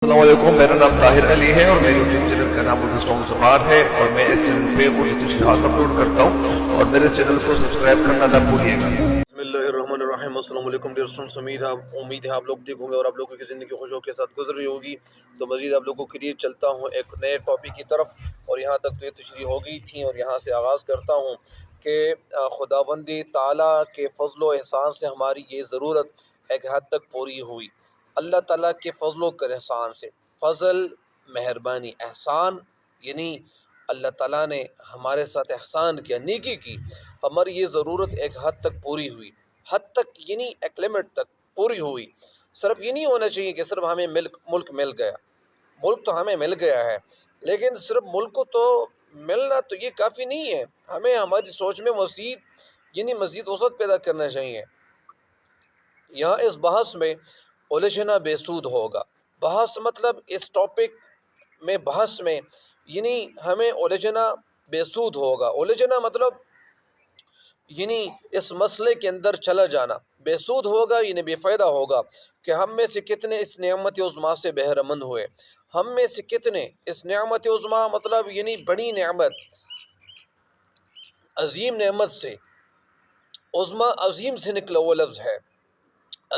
السلام علیکم، میرا نام طاہر علی ہے اور میرے یوٹیوب چینل کا نام اردو سانگ زبان ہے اور میں اس چینل پہ اردو تشریحات اپلوڈ کرتا ہوں اور میرے چینل کو سبسکرائب کرنا نہ بھولیے گا۔ بسم اللہ الرحمن الرحیم۔ السلام علیکم ڈیئر اسٹوڈنٹس، امید ہے آپ لوگ ٹھیک ہوں گے اور آپ لوگوں کی زندگی خوشیوں کے ساتھ گزر رہی ہوگی۔ تو مزید آپ لوگوں کے لیے چلتا ہوں ایک نئے ٹاپک کی طرف، اور یہاں تک تو یہ تشریح ہو گئی تھی اور یہاں سے آغاز کرتا ہوں کہ خداوند تعالیٰ کے فضل و احسان سے ہماری یہ ضرورت ایک حد تک پوری ہوئی۔ اللہ تعالیٰ کے فضل و احسان سے، فضل مہربانی احسان یعنی اللہ تعالیٰ نے ہمارے ساتھ احسان کیا، نیکی کی، ہماری یہ ضرورت ایک حد تک پوری ہوئی۔ حد تک یعنی ایک لمٹ تک پوری ہوئی۔ صرف یہ نہیں ہونا چاہیے کہ صرف ہمیں ملک مل گیا، ملک تو ہمیں مل گیا ہے، لیکن صرف ملک کو تو ملنا تو یہ کافی نہیں ہے، ہمیں ہماری سوچ میں مزید وسعت پیدا کرنا چاہیے۔ یہاں اس بحث میں الجھنا بے سود ہوگا۔ بحث مطلب اس ٹاپک میں بحث میں یعنی ہمیں الجھنا بے سود ہوگا۔ الجھنا مطلب یعنی اس مسئلے کے اندر چلا جانا بے سود ہوگا، یعنی بے فائدہ ہوگا کہ ہم میں سے کتنے اس نعمت عظمیٰ سے بہرہ مند ہوئے۔ ہم میں سے کتنے اس نعمت عظمیٰ مطلب یعنی بڑی نعمت، عظیم نعمت سے، عظمیٰ عظیم سے نکلا وہ لفظ ہے،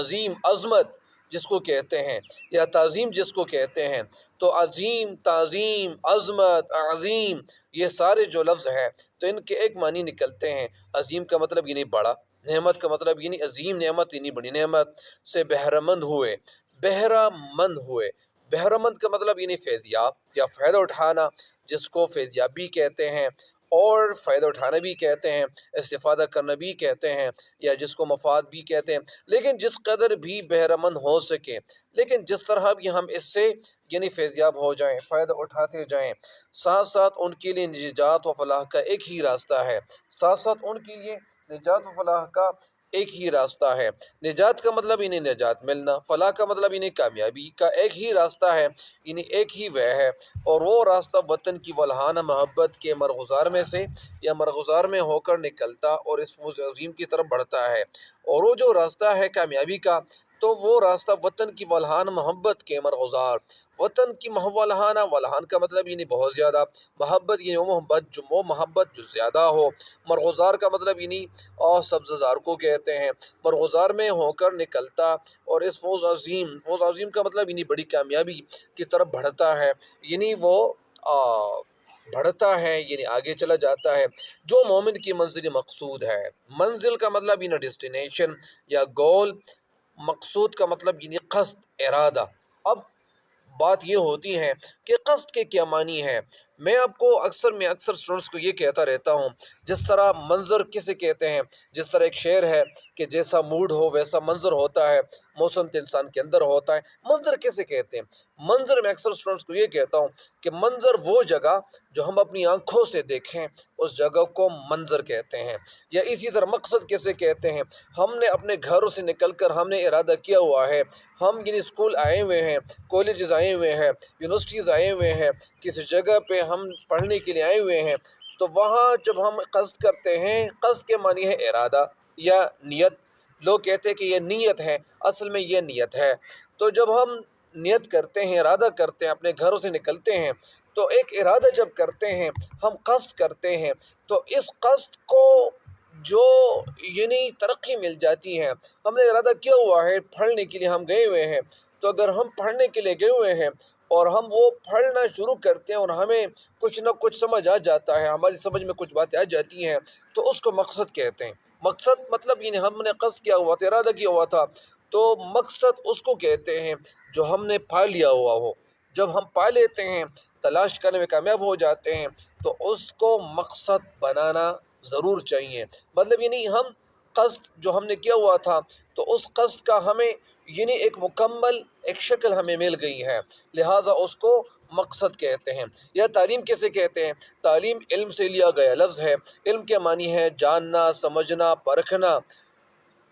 عظیم، عظمت جس کو کہتے ہیں یا تعظیم جس کو کہتے ہیں، تو عظیم، تعظیم، عظمت، عظیم، یہ سارے جو لفظ ہیں تو ان کے ایک معنی نکلتے ہیں۔ عظیم کا مطلب یعنی بڑا، نعمت کا مطلب یعنی عظیم نعمت یعنی بڑی نعمت سے بہرہ مند ہوئے، بہرہ مند ہوئے۔ بہرہ مند کا مطلب یعنی فیضیاب یا فائدہ اٹھانا، جس کو فیضیاب بھی کہتے ہیں اور فائدہ اٹھانا بھی کہتے ہیں، استفادہ کرنا بھی کہتے ہیں، یا جس کو مفاد بھی کہتے ہیں۔ لیکن جس قدر بھی بہرہ مند ہو سکے، لیکن جس طرح بھی ہم اس سے یعنی فیضیاب ہو جائیں، فائدہ اٹھاتے جائیں، ساتھ ساتھ ان کے لیے نجات و فلاح کا ایک ہی راستہ ہے، ساتھ ساتھ ان کے لیے نجات و فلاح کا ایک ہی راستہ ہے۔ نجات کا مطلب یعنی نجات ملنا، فلاح کا مطلب یعنی کامیابی کا ایک ہی راستہ ہے، یعنی ایک ہی وہ ہے، اور وہ راستہ وطن کی ولہانہ محبت کے مرغزار میں سے یا مرغزار میں ہو کر نکلتا اور اس فوز عظیم کی طرف بڑھتا ہے۔ اور وہ جو راستہ ہے کامیابی کا، تو وہ راستہ وطن کی ولہانہ محبت کے مرغزار، وطن کی ولہانہ، ولہان کا مطلب یعنی بہت زیادہ، محبت یعنی وہ محبت جو زیادہ ہو، مرغزار کا مطلب یعنی سبززار کو کہتے ہیں، مرغزار میں ہو کر نکلتا اور اس فوز عظیم کا مطلب یعنی بڑی کامیابی کی طرف بڑھتا ہے، یعنی وہ بڑھتا ہے یعنی آگے چلا جاتا ہے، جو مومن کی منزل مقصود ہے۔ منزل کا مطلب یعنی ڈیسٹینیشن یا گول، مقصود کا مطلب یعنی قصد، ارادہ۔ اب بات یہ ہوتی ہے کہ قصد کے کیا معنی ہے۔ میں اکثر اسٹوڈنٹس کو یہ کہتا رہتا ہوں، جس طرح منظر کسے کہتے ہیں، جس طرح ایک شعر ہے کہ جیسا موڈ ہو ویسا منظر ہوتا ہے، موسم تو انسان کے اندر ہوتا ہے۔ منظر کسے کہتے ہیں؟ منظر میں اکثر اسٹوڈنٹس کو یہ کہتا ہوں کہ منظر وہ جگہ جو ہم اپنی آنکھوں سے دیکھیں، اس جگہ کو منظر کہتے ہیں۔ یا اسی طرح مقصد کیسے کہتے ہیں؟ ہم نے اپنے گھروں سے نکل کر ہم نے ارادہ کیا ہوا ہے، ہم یعنی اسکول آئے ہوئے ہیں، کالجز آئے ہوئے ہیں، یونیورسٹیز آئے ہوئے ہیں، کسی جگہ پہ ہم پڑھنے کے لیے آئے ہوئے ہیں، تو وہاں جب ہم قصد کرتے ہیں، قصد کے معنی ہے ارادہ یا نیت۔ لوگ کہتے ہیں کہ یہ نیت ہے، اصل میں یہ نیت ہے۔ تو جب ہم نیت کرتے ہیں، ارادہ کرتے ہیں، اپنے گھروں سے نکلتے ہیں، تو ایک ارادہ جب کرتے ہیں، ہم قصد کرتے ہیں، تو اس قصد کو جو یعنی ترقی مل جاتی ہے۔ ہم نے ارادہ کیا ہوا ہے، پڑھنے کے لیے ہم گئے ہوئے ہیں، تو اگر ہم پڑھنے کے لیے گئے ہوئے ہیں اور ہم وہ پڑھنا شروع کرتے ہیں اور ہمیں کچھ نہ کچھ سمجھ آ جاتا ہے، ہماری سمجھ میں کچھ باتیں آ جاتی ہیں، تو اس کو مقصد کہتے ہیں۔ مقصد مطلب یعنی ہم نے قصد کیا ہوا تھا، ارادہ کیا ہوا تھا، تو مقصد اس کو کہتے ہیں جو ہم نے پا لیا ہوا ہو۔ جب ہم پا لیتے ہیں، تلاش کرنے میں کامیاب ہو جاتے ہیں، تو اس کو مقصد بنانا ضرور چاہیے۔ مطلب یعنی ہم قصد جو ہم نے کیا ہوا تھا، تو اس قصد کا ہمیں یعنی ایک مکمل ایک شکل ہمیں مل گئی ہے، لہٰذا اس کو مقصد کہتے ہیں۔ یا تعلیم کیسے کہتے ہیں؟ تعلیم علم سے لیا گیا لفظ ہے۔ علم کے معنی ہے جاننا، سمجھنا، پرکھنا۔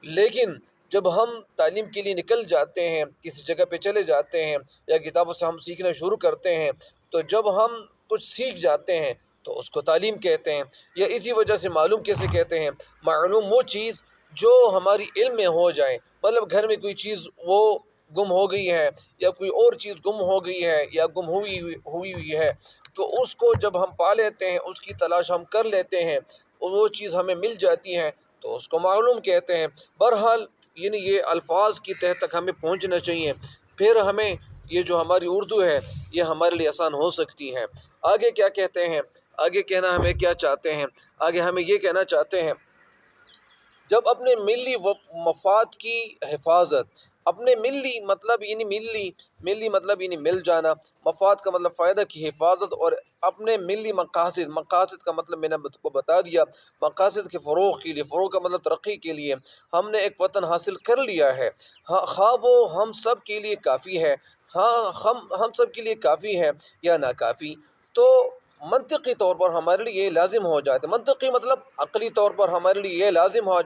لیکن جب ہم تعلیم کے لیے نکل جاتے ہیں، کسی جگہ پہ چلے جاتے ہیں یا کتابوں سے ہم سیکھنا شروع کرتے ہیں، تو جب ہم کچھ سیکھ جاتے ہیں تو اس کو تعلیم کہتے ہیں۔ یا اسی وجہ سے معلوم کیسے کہتے ہیں؟ معلوم وہ چیز جو ہماری علم میں ہو جائے، مطلب گھر میں کوئی چیز وہ گم ہو گئی ہے یا کوئی اور چیز گم ہو گئی ہے یا گم ہوئی ہے، تو اس کو جب ہم پا لیتے ہیں، اس کی تلاش ہم کر لیتے ہیں، وہ چیز ہمیں مل جاتی ہے، تو اس کو معلوم کہتے ہیں۔ بہرحال یعنی یہ الفاظ کی تہ تک ہمیں پہنچنا چاہیے، پھر ہمیں یہ جو ہماری اردو ہے یہ ہمارے لیے آسان ہو سکتی ہے۔ آگے کیا کہتے ہیں؟ آگے کہنا ہمیں کیا چاہتے ہیں؟ آگے ہمیں یہ کہنا چاہتے ہیں، جب اپنے ملی مفاد کی حفاظت، اپنے ملی مطلب یعنی مل جانا، مفاد کا مطلب فائدہ کی حفاظت، اور اپنے ملی مقاصد کا مطلب میں نے آپ کو بتا دیا، مقاصد کے فروغ کے لیے، فروغ کا مطلب ترقی کے لیے ہم نے ایک وطن حاصل کر لیا ہے، خواہ وہ ہم سب کے لیے کافی ہے، ہاں ہم سب کے لیے کافی ہے یا ناکافی، تو منطقی طور پر ہمارے لیے یہ لازم ہو جاتا ہے، منطقی مطلب عقلی طور پر ہمارے لیے یہ لازم ہو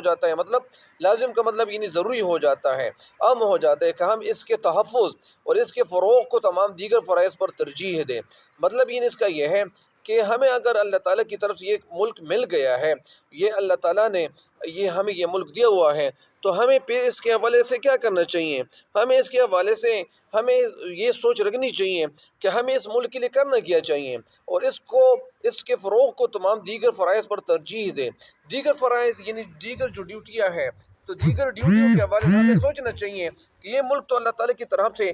جاتا ہے، مطلب لازم کا مطلب یعنی ضروری ہو جاتا ہے، عام ہو جاتا ہے کہ ہم اس کے تحفظ اور اس کے فروغ کو تمام دیگر فرائض پر ترجیح دیں۔ مطلب یعنی اس کا یہ ہے کہ ہمیں اگر اللہ تعالیٰ کی طرف سے یہ ملک مل گیا ہے، یہ اللہ تعالیٰ نے ہمیں یہ ملک دیا ہوا ہے، تو ہمیں پھر اس کے حوالے سے کیا کرنا چاہیے؟ ہمیں اس کے حوالے سے ہمیں یہ سوچ رکھنی چاہیے کہ ہمیں اس ملک کے لیے کرنا کیا چاہیے، اور اس کے فروغ کو تمام دیگر فرائض پر ترجیح دے۔ دیگر فرائض یعنی دیگر جو ڈیوٹیاں ہیں، تو دیگر ڈیوٹیوں کے حوالے سے ہمیں سوچنا چاہیے کہ یہ ملک تو اللہ تعالیٰ کی طرف سے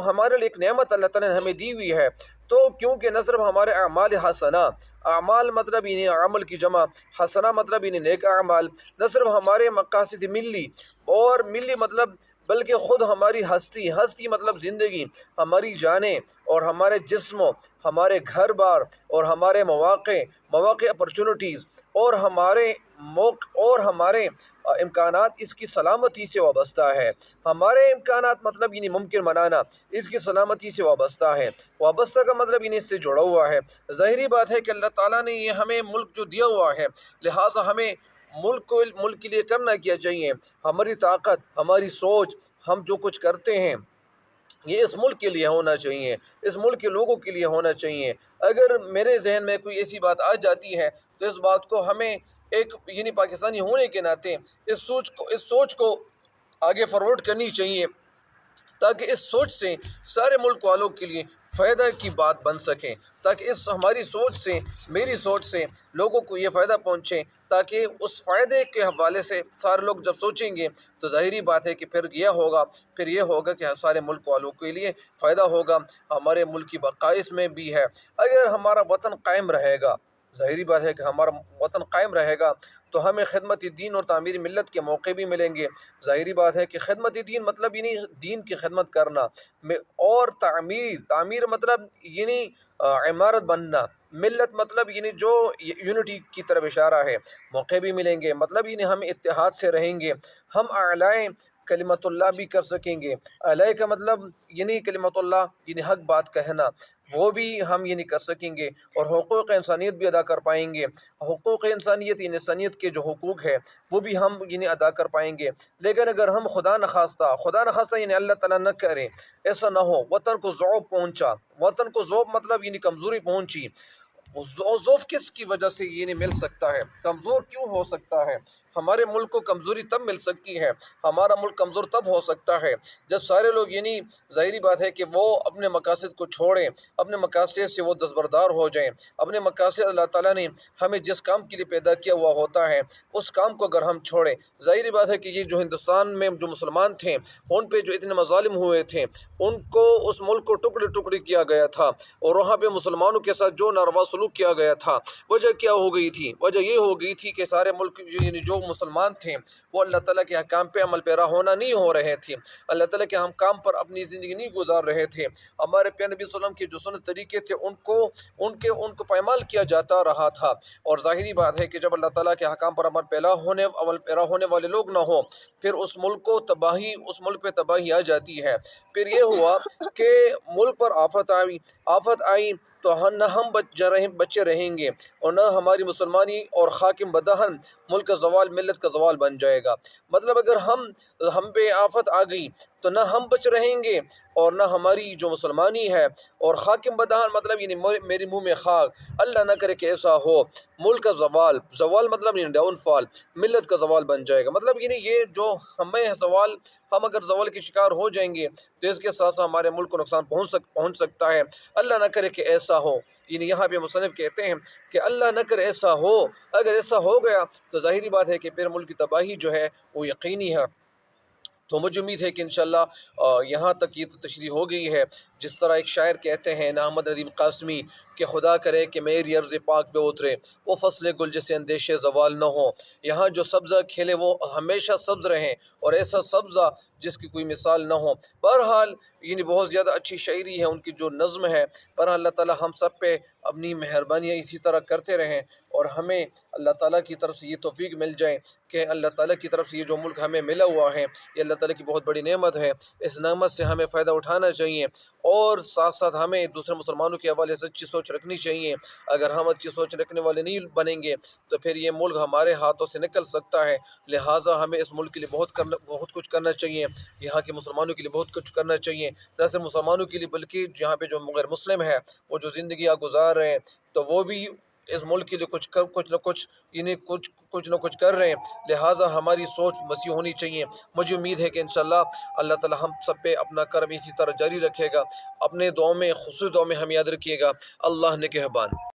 ہمارے لیے ایک نعمت اللہ تعالیٰ نے ہمیں دی ہوئی ہے، تو کیونکہ نہ صرف ہمارے اعمال حسنہ، اعمال مطلب یعنی عمل کی جمع، حسنہ مطلب یعنی نیک اعمال، نہ صرف ہمارے مقاصد ملی مطلب بلکہ خود ہماری ہستی مطلب زندگی، ہماری جانیں اور ہمارے جسم، ہمارے گھر بار اور ہمارے مواقع اپرچونٹیز اور ہمارے امکانات اس کی سلامتی سے وابستہ ہے۔ ہمارے امکانات مطلب یعنی ممکن بنانا اس کی سلامتی سے وابستہ کا مطلب یعنی اس سے جڑا ہوا ہے۔ ظاہری بات ہے کہ اللہ تعالیٰ نے یہ ہمیں ملک جو دیا ہوا ہے، لہٰذا ہمیں ملک کے لیے کرنا کیا چاہیے، ہماری طاقت، ہماری سوچ، ہم جو کچھ کرتے ہیں یہ اس ملک کے لیے ہونا چاہیے، اس ملک کے لوگوں کے لیے ہونا چاہیے۔ اگر میرے ذہن میں کوئی ایسی بات آ جاتی ہے تو اس بات کو ہمیں ایک یعنی پاکستانی ہونے کے ناطے اس سوچ کو آگے فارورڈ کرنی چاہیے، تاکہ اس سوچ سے سارے ملک والوں کے لیے فائدہ کی بات بن سکے، تاکہ اس ہماری سوچ سے، میری سوچ سے لوگوں کو یہ فائدہ پہنچے، تاکہ اس فائدے کے حوالے سے سارے لوگ جب سوچیں گے تو ظاہری بات ہے کہ پھر یہ ہوگا کہ سارے ملک والوں کے لیے فائدہ ہوگا، ہمارے ملک کی بقا اس میں بھی ہے۔ اگر ہمارا وطن قائم رہے گا، ظاہری بات ہے کہ ہمارا وطن قائم رہے گا تو ہمیں خدمت دین اور تعمیر ملت کے موقع بھی ملیں گے۔ ظاہری بات ہے کہ خدمت دین مطلب یعنی دین کی خدمت کرنا، اور تعمیر مطلب یعنی عمارت بننا، ملت مطلب یعنی جو یونٹی کی طرف اشارہ ہے، موقع بھی ملیں گے، مطلب یعنی ہم اتحاد سے رہیں گے، ہم اعلائیں کلمت اللہ بھی کر سکیں گے۔ اعلائی کا مطلب یعنی کلمت اللہ یعنی حق بات کہنا، وہ بھی ہم یعنی کر سکیں گے، اور حقوق انسانیت بھی ادا کر پائیں گے۔ حقوق انسانیت یعنی انسانیت کے جو حقوق ہے وہ بھی ہم یعنی ادا کر پائیں گے۔ لیکن اگر ہم خدا نخواستہ یعنی اللہ تعالیٰ نہ کرے، ایسا نہ ہو وطن کو ذوب مطلب یعنی کمزوری پہنچی، ضعف کس کی وجہ سے یہ نہیں مل سکتا ہے؟ کمزور کیوں ہو سکتا ہے؟ ہمارے ملک کو کمزوری تب مل سکتی ہے، ہمارا ملک کمزور تب ہو سکتا ہے جب سارے لوگ یعنی ظاہری بات ہے کہ وہ اپنے مقاصد کو چھوڑیں، اپنے مقاصد سے وہ دستبردار ہو جائیں، اپنے مقاصد اللہ تعالیٰ نے ہمیں جس کام کے لیے پیدا کیا ہوا ہوتا ہے اس کام کو اگر ہم چھوڑیں، ظاہری بات ہے کہ یہ جو ہندوستان میں جو مسلمان تھے ان پہ جو اتنے مظالم ہوئے تھے، ان کو اس ملک کو ٹکڑے کیا گیا تھا، اور وہاں پہ مسلمانوں کے ساتھ جو ناروا سلوک کیا گیا تھا، وجہ کیا ہو گئی تھی؟ وجہ یہ ہو گئی تھی کہ سارے ملک یعنی جو مسلمان تھے وہ اللہ تعالیٰ کے احکام پہ عمل پیرا ہونا نہیں ہو رہے تھے، اللہ تعالیٰ کے احکام پر اپنی زندگی نہیں گزار رہے تھے، ہمارے پیارے نبی صلی اللہ علیہ وسلم کے جو سنت طریقے تھے ان کو پائمال کیا جاتا رہا تھا۔ اور ظاہری بات ہے کہ جب اللہ تعالیٰ کے احکام پر عمل پیرا ہونے والے لوگ نہ ہو، پھر اس ملک پہ تباہی آ جاتی ہے۔ پھر یہ ہوا کہ ملک پر آفت آئی تو نہ ہم بچے رہیں گے، اور نہ ہماری مسلمانی، اور حاکم بدہن ملک کا زوال، ملت کا زوال بن جائے گا۔ مطلب اگر ہم پہ آفت آ گئی تو نہ ہم بچ رہیں گے اور نہ ہماری جو مسلمانی ہے، اور خاکم بدہان مطلب یعنی میری منہ میں خاک، اللہ نہ کرے کہ ایسا ہو، ملک کا زوال مطلب یعنی ڈاؤن فال، ملت کا زوال بن جائے گا، مطلب یعنی یہ جو ہمیں زوال، ہم اگر زوال کے شکار ہو جائیں گے تو اس کے ساتھ ساتھ ہمارے ملک کو نقصان پہنچ سکتا ہے، اللہ نہ کرے کہ ایسا ہو۔ یعنی یہاں پہ مصنف کہتے ہیں کہ اللہ نہ کرے ایسا ہو، اگر ایسا ہو گیا تو ظاہری بات ہے کہ پھر ملک کی تباہی جو ہے وہ یقینی ہے۔ تو مجھے امید ہے کہ انشاءاللہ یہاں تک یہ تو تشریح ہو گئی ہے۔ جس طرح ایک شاعر کہتے ہیں احمد ندیم قاسمی کہ خدا کرے کہ میری عرض پاک پہ اترے وہ فصل گل جسے اندیشے زوال نہ ہو، یہاں جو سبزہ کھلے وہ ہمیشہ سبز رہیں، اور ایسا سبزہ جس کی کوئی مثال نہ ہو۔ بہرحال یعنی بہت زیادہ اچھی شاعری ہے ان کی جو نظم ہے۔ بہرحال اللہ تعالی ہم سب پہ اپنی مہربانیاں اسی طرح کرتے رہیں، اور ہمیں اللہ تعالیٰ کی طرف سے یہ توفیق مل جائے کہ اللہ تعالیٰ کی طرف سے یہ جو ملک ہمیں ملا ہوا ہے یہ اللہ تعالیٰ کی بہت بڑی نعمت ہے، اس نعمت سے ہمیں فائدہ اٹھانا چاہیے، اور ساتھ ساتھ ہمیں دوسرے مسلمانوں کے حوالے سے اچھی سوچ رکھنی چاہیے۔ اگر ہم اچھی سوچ رکھنے والے نہیں بنیں گے تو پھر یہ ملک ہمارے ہاتھوں سے نکل سکتا ہے، لہٰذا ہمیں اس ملک کے لیے بہت کچھ کرنا چاہیے، یہاں کے مسلمانوں کے لیے بہت کچھ کرنا چاہیے، نہ صرف مسلمانوں کے لیے بلکہ یہاں پہ جو غیر مسلم ہے وہ جو زندگیاں گزار رہے ہیں تو وہ بھی اس ملک کے لیے کچھ نہ کچھ کر رہے ہیں، لہٰذا ہماری سوچ وسیع ہونی چاہیے۔ مجھے امید ہے کہ انشاءاللہ اللہ تعالی ہم سب پہ اپنا کرم اسی طرح جاری رکھے گا۔ اپنے دعاؤں میں، خصوصی دعاؤں میں ہم یاد رکھیے گا۔ اللہ نگہبان۔